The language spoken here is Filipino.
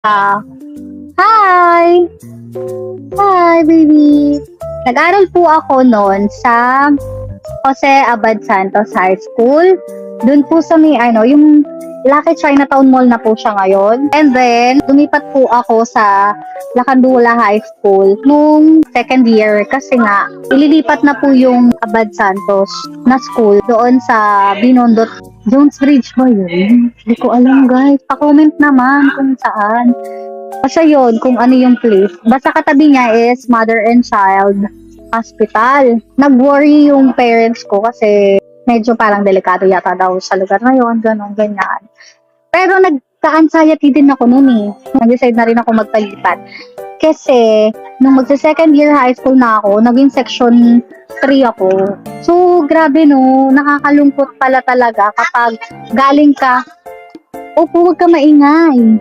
Ah, hi! Hi, baby! Nag-aral po ako noon sa Jose Abad Santos High School. Doon po sa may yung Lucky Chinatown Mall na po siya ngayon. And then, lumipat po ako sa Lacandula High School nung second year kasi nga, ililipat na po yung Abad Santos na school doon sa Binondot Jones Bridge ba yun? Hindi ko alam guys. Pa-comment naman kung saan. Basta yun, kung ano yung place. Basta katabi niya is Mother and Child Hospital. Nag-worry yung parents ko kasi medyo parang delikado yata daw sa lugar na yun, ganun, ganyan. Pero nagka-anxiety din ako noon eh. Nag-decide na rin ako magpalipat. Kasi, nung magsa-second year high school na ako, naging section 3 ako. So, grabe no, nakakalungkot pala talaga kapag galing ka, opo, huwag ka maingay.